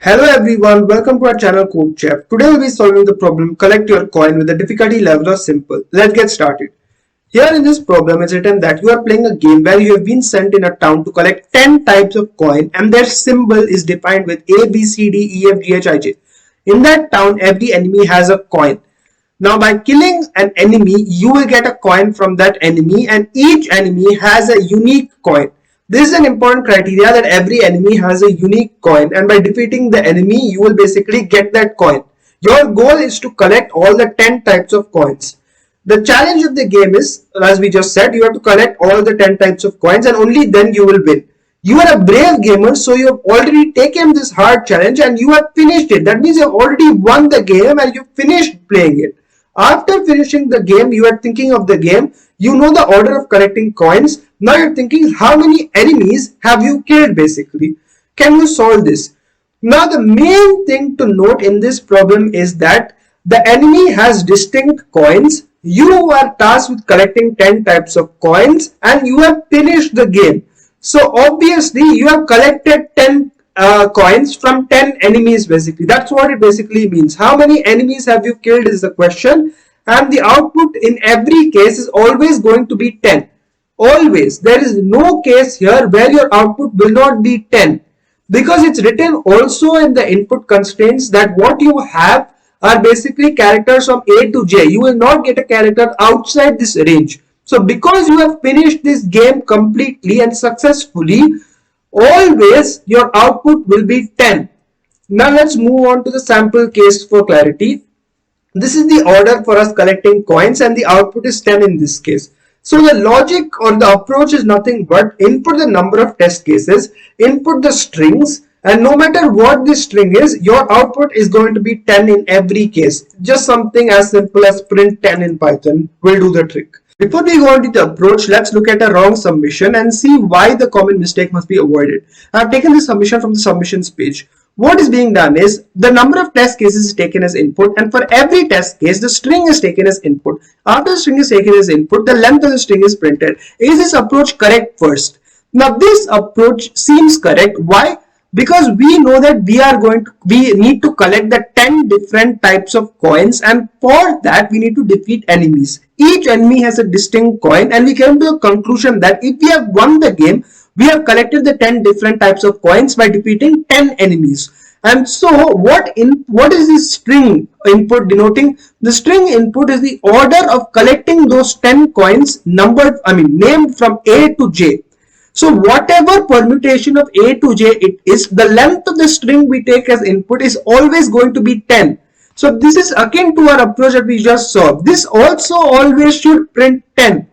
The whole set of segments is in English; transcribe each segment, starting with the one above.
Hello everyone, welcome to our channel CodeChef. Today we'll be solving the problem collect your coin with the difficulty level of simple. Let's get started. Here in this problem it's written that you are playing a game where you have been sent in a town to collect 10 types of coin and their symbol is defined with A, B, C, D, E, F, G, H, I, J. In that town every enemy has a coin. Now by killing an enemy you will get a coin from that enemy and each enemy has a unique coin. This is an important criteria that every enemy has a unique coin and by defeating the enemy you will basically get that coin. Your goal is to collect all the 10 types of coins. The challenge of the game is, as we just said, you have to collect all the 10 types of coins and only then you will win. You are a brave gamer, so you have already taken this hard challenge and you have finished it. That means you have already won the game and you finished playing it. After finishing the game, you are thinking of the game. You know the order of collecting coins. Now you're thinking how many enemies have you killed basically. Can you solve this? Now the main thing to note in this problem is that the enemy has distinct coins. You are tasked with collecting 10 types of coins and you have finished the game. So obviously you have collected 10 coins from 10 enemies basically. That's what it basically means. How many enemies have you killed is the question, and the output in every case is always going to be 10. Always. There is no case here where your output will not be 10 because it's written also in the input constraints that what you have are basically characters from A to J. You will not get a character outside this range. So because you have finished this game completely and successfully, always your output will be 10. Now let's move on to the sample case for clarity. This is the order for us collecting coins and the output is 10 in this case. So the logic or the approach is nothing but input the number of test cases, input the strings, and no matter what this string is, your output is going to be 10 in every case. Just something as simple as print 10 in Python will do the trick. Before we go into the approach, let's look at a wrong submission and see why the common mistake must be avoided. I have taken this submission from the submissions page. What is being done is the number of test cases is taken as input, and for every test case the string is taken as input. After the string is taken as input, the length of the string is printed. Is this approach correct first? Now this approach seems correct. Why? Because we know that we need to collect the 10 different types of coins, and for that we need to defeat enemies. Each enemy has a distinct coin and we came to a conclusion that if we have won the game, we have collected the 10 different types of coins by defeating 10 enemies. And so what is this string input denoting? The string input is the order of collecting those 10 coins named from A to J. So whatever permutation of A to J it is, the length of the string we take as input is always going to be 10. So this is akin to our approach that we just saw. This also always should print 10.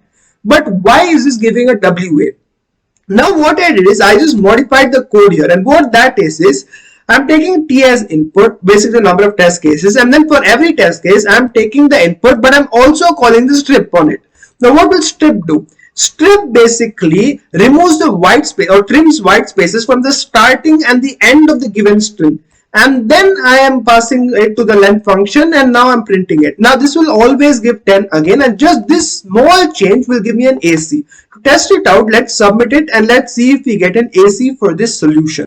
But why is this giving a WA? Now what I did is I just modified the code here, and what that is I'm taking T as input, basically the number of test cases, and then for every test case I'm taking the input, but I'm also calling the strip on it. Now what will strip do? Strip basically removes the white space or trims white spaces from the starting and the end of the given string, and then I am passing it to the length function and now I'm printing it. Now this will always give 10 again, and just this small change will give me an AC. To test it out, let's submit it and let's see if we get an AC for this solution.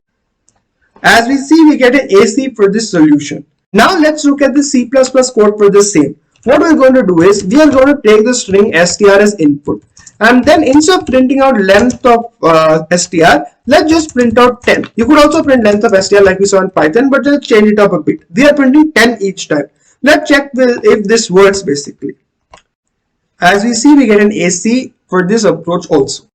As we see, we get an AC for this solution. Now let's look at the C++ code for the same. What we're going to do is we are going to take the string str as input, and then instead of printing out length of str, let's just print out 10. You could also print length of str like we saw in Python, but let's change it up a bit. We are printing 10 each time. Let's check if this works basically. As we see, we get an AC for this approach also.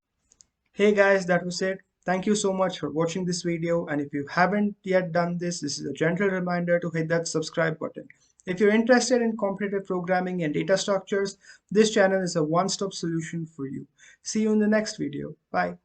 Hey guys, that was it. Thank you so much for watching this video, and if you haven't yet done this, this is a gentle reminder to hit that subscribe button. If you're interested in competitive programming and data structures, this channel is a one-stop solution for you. See you in the next video. Bye.